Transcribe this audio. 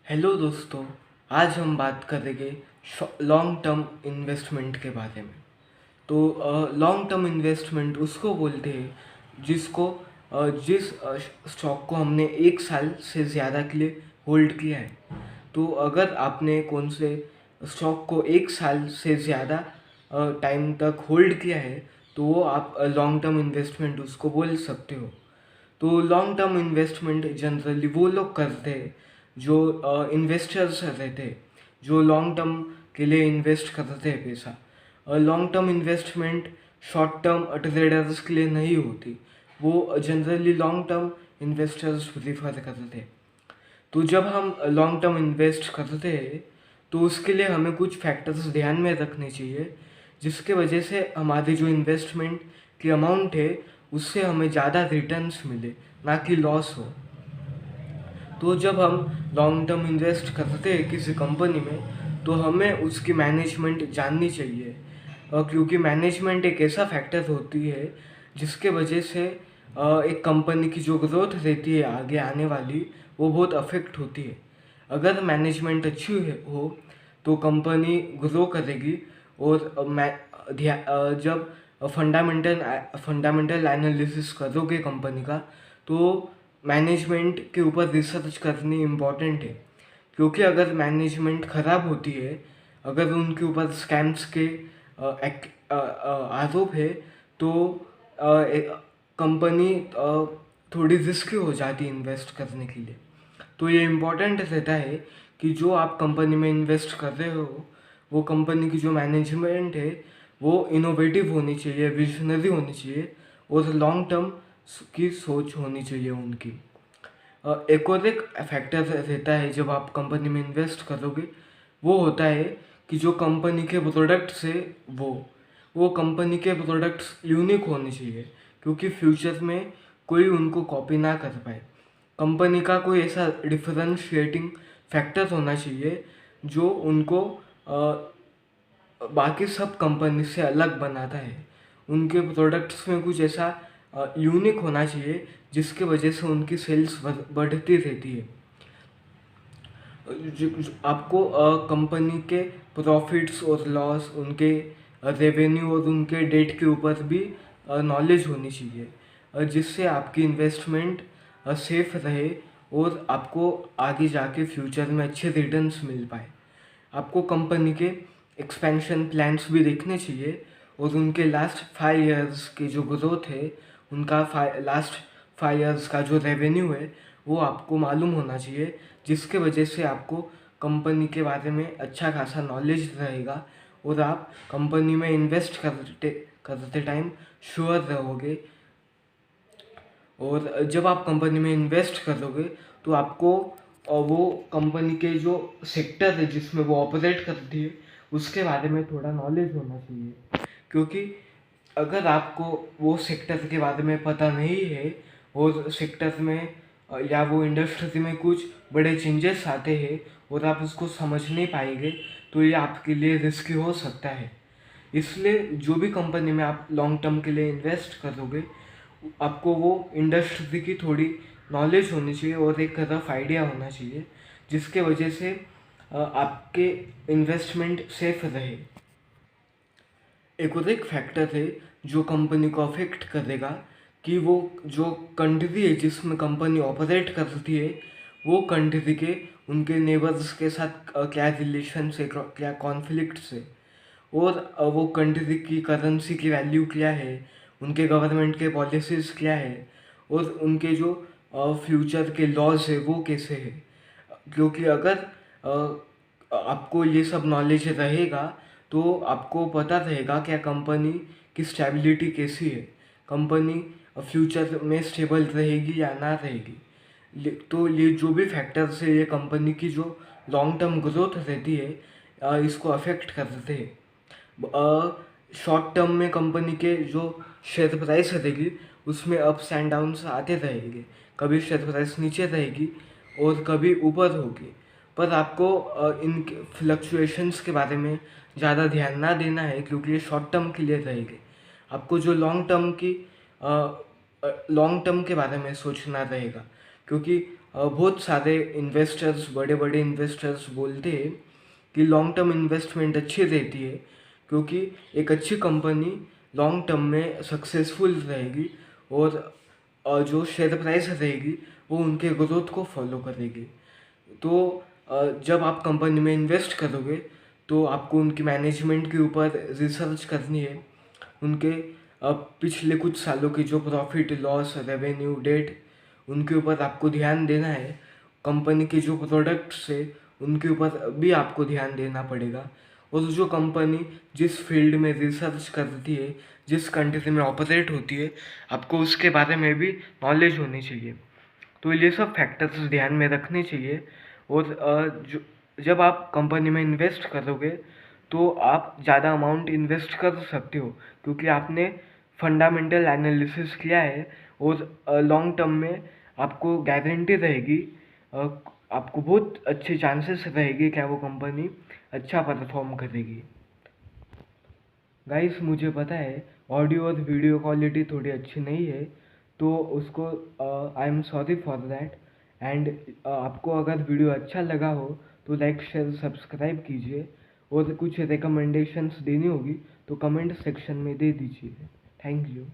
Hello दोस्तों। आज हम बात करेंगे लॉन्ग टर्म इन्वेस्टमेंट के बारे में। तो लॉन्ग टर्म इन्वेस्टमेंट उसको बोलते हैं जिस स्टॉक को हमने 1 साल से ज़्यादा के लिए होल्ड किया है। तो अगर आपने कौन से स्टॉक को 1 साल से ज़्यादा टाइम तक होल्ड किया है तो वो आप लॉन्ग टर्म इन्वेस्टमेंट उसको बोल सकते हो। तो लॉन्ग टर्म इन्वेस्टमेंट जनरली वो लोग करते हैं जो इन्वेस्टर्स रहते हैं, जो लॉन्ग टर्म के लिए इन्वेस्ट करते हैं पैसा। Long term investment short term traders के लिए नहीं होती, वो generally long term investors prefer करते हैं। तो जब हम लॉन्ग टर्म इन्वेस्ट करते हैं तो उसके लिए हमें कुछ फैक्टर्स ध्यान में रखने चाहिए, जिसके वजह से हमारी जो इन्वेस्टमेंट की अमाउंट है उससे हमें ज़्यादा रिटर्न्स मिले, ना कि लॉस हो। तो जब हम लॉन्ग टर्म इन्वेस्ट करते हैं किसी कंपनी में तो हमें उसकी मैनेजमेंट जाननी चाहिए, क्योंकि मैनेजमेंट एक ऐसा फैक्टर होती है जिसके वजह से एक कंपनी की जो ग्रोथ रहती है आगे आने वाली, वो बहुत अफेक्ट होती है। अगर मैनेजमेंट अच्छी हो तो कंपनी ग्रो करेगी। और जब फंडामेंटल एनालिसिस करोगे कंपनी का तो मैनेजमेंट के ऊपर रिसर्च करनी इम्पॉर्टेंट है, क्योंकि अगर मैनेजमेंट ख़राब होती है, अगर उनके ऊपर स्कैम्स के आरोप है तो कंपनी थोड़ी रिस्की हो जाती है इन्वेस्ट करने के लिए। तो ये इम्पोर्टेंट रहता है कि जो आप कंपनी में इन्वेस्ट कर रहे हो वो कंपनी की जो मैनेजमेंट है वो इनोवेटिव होनी चाहिए, विजनरी होनी चाहिए और लॉन्ग टर्म की सोच होनी चाहिए उनकी। एक और एक फैक्टर रहता है जब आप कंपनी में इन्वेस्ट करोगे, वो होता है कि जो कंपनी के प्रोडक्ट्स है वो कंपनी के प्रोडक्ट्स यूनिक होने चाहिए, क्योंकि फ्यूचर में कोई उनको कॉपी ना कर पाए। कंपनी का कोई ऐसा डिफरेंशिएटिंग फैक्टर होना चाहिए जो उनको बाकी सब कंपनी से अलग बनाता है। उनके प्रोडक्ट्स में कुछ ऐसा यूनिक होना चाहिए जिसके वजह से उनकी सेल्स बढ़ती रहती है। आपको कंपनी के प्रॉफिट्स और लॉस, उनके रेवेन्यू और उनके डेट के ऊपर भी नॉलेज होनी चाहिए, जिससे आपकी इन्वेस्टमेंट सेफ रहे और आपको आगे जाके फ्यूचर में अच्छे रिटर्न्स मिल पाए। आपको कंपनी के एक्सपेंशन प्लान्स भी देखने चाहिए और उनके लास्ट 5 इयर्स की जो ग्रोथ है, उनका लास्ट 5 इयर्स का जो रेवेन्यू है वो आपको मालूम होना चाहिए, जिसके वजह से आपको कंपनी के बारे में अच्छा खासा नॉलेज रहेगा और आप कंपनी में इन्वेस्ट करते करते टाइम श्योर रहोगे। और जब आप कंपनी में इन्वेस्ट करोगे तो आपको वो कंपनी के जो सेक्टर है जिसमें वो ऑपरेट करती है उसके बारे में थोड़ा नॉलेज होना चाहिए, क्योंकि अगर आपको वो सेक्टर के बारे में पता नहीं है और सेक्टर में या वो इंडस्ट्री में कुछ बड़े चेंजेस आते हैं और आप उसको समझ नहीं पाएंगे तो ये आपके लिए रिस्की हो सकता है। इसलिए जो भी कंपनी में आप लॉन्ग टर्म के लिए इन्वेस्ट करोगे आपको वो इंडस्ट्री की थोड़ी नॉलेज होनी चाहिए और एक रफ आइडिया होना चाहिए, जिसके वजह से आपके इन्वेस्टमेंट सेफ रहे। एक और एक फैक्टर है जो कंपनी को अफेक्ट करेगा कि वो जो कंट्री है जिसमें कंपनी ऑपरेट करती है वो कंट्री के उनके नेबर्स के साथ क्या रिलेशन से, क्या कॉन्फ्लिक्ट्स है, और वो कंट्री की करेंसी की वैल्यू क्या है, उनके गवर्नमेंट के पॉलिसीज़ क्या है और उनके जो फ्यूचर के लॉज है वो कैसे है। क्योंकि अगर आपको ये सब नॉलेज रहेगा तो आपको पता रहेगा क्या कंपनी की स्टेबिलिटी कैसी है, कंपनी फ्यूचर में स्टेबल रहेगी या ना रहेगी। तो ये जो भी फैक्टर्स है ये कंपनी की जो लॉन्ग टर्म ग्रोथ रहती है इसको अफेक्ट करते हैं। शॉर्ट टर्म में कंपनी के जो शेयर प्राइस रहेगी उसमें अप्स एंड डाउन्स आते रहेंगे, कभी शेयर प्राइस नीचे रहेगी और कभी ऊपर होगी। पर आपको इन फ्लक्चुएशंस के बारे में ज़्यादा ध्यान ना देना है, क्योंकि ये शॉर्ट टर्म के लिए रहेंगे। आपको जो लॉन्ग टर्म के बारे में सोचना रहेगा, क्योंकि बहुत सारे इन्वेस्टर्स, बड़े बड़े इन्वेस्टर्स बोलते हैं कि लॉन्ग टर्म इन्वेस्टमेंट अच्छी रहती है, क्योंकि एक अच्छी कंपनी लॉन्ग टर्म में सक्सेसफुल रहेगी और जो शेयर प्राइस रहेगी वो उनके ग्रोथ को फॉलो करेगी। तो जब आप कंपनी में इन्वेस्ट करोगे तो आपको उनकी मैनेजमेंट के ऊपर रिसर्च करनी है, उनके पिछले कुछ सालों की जो प्रॉफिट लॉस, रेवेन्यू, डेट, उनके ऊपर आपको ध्यान देना है। कंपनी के जो प्रोडक्ट्स है उनके ऊपर भी आपको ध्यान देना पड़ेगा। और जो कंपनी जिस फील्ड में रिसर्च करती है, जिस कंट्री में ऑपरेट होती है, आपको उसके बारे में भी नॉलेज होनी चाहिए। तो ये सब फैक्टर्स ध्यान में रखने चाहिए। और जो जब आप कंपनी में इन्वेस्ट करोगे तो आप ज़्यादा अमाउंट इन्वेस्ट कर सकते हो, क्योंकि आपने फंडामेंटल एनालिसिस किया है और लॉन्ग टर्म में आपको गारंटी रहेगी, अ, आपको बहुत अच्छे चांसेस रहेगी क्या वो कंपनी अच्छा परफॉर्म करेगी। गाइस मुझे पता है ऑडियो और वीडियो क्वालिटी थोड़ी अच्छी नहीं है, तो उसको I am sorry for that. And आपको अगर वीडियो अच्छा लगा हो तो लाइक शेयर सब्सक्राइब कीजिए, और कुछ रिकमेंडेशंस देनी होगी तो कमेंट सेक्शन में दे दीजिए। Thank you.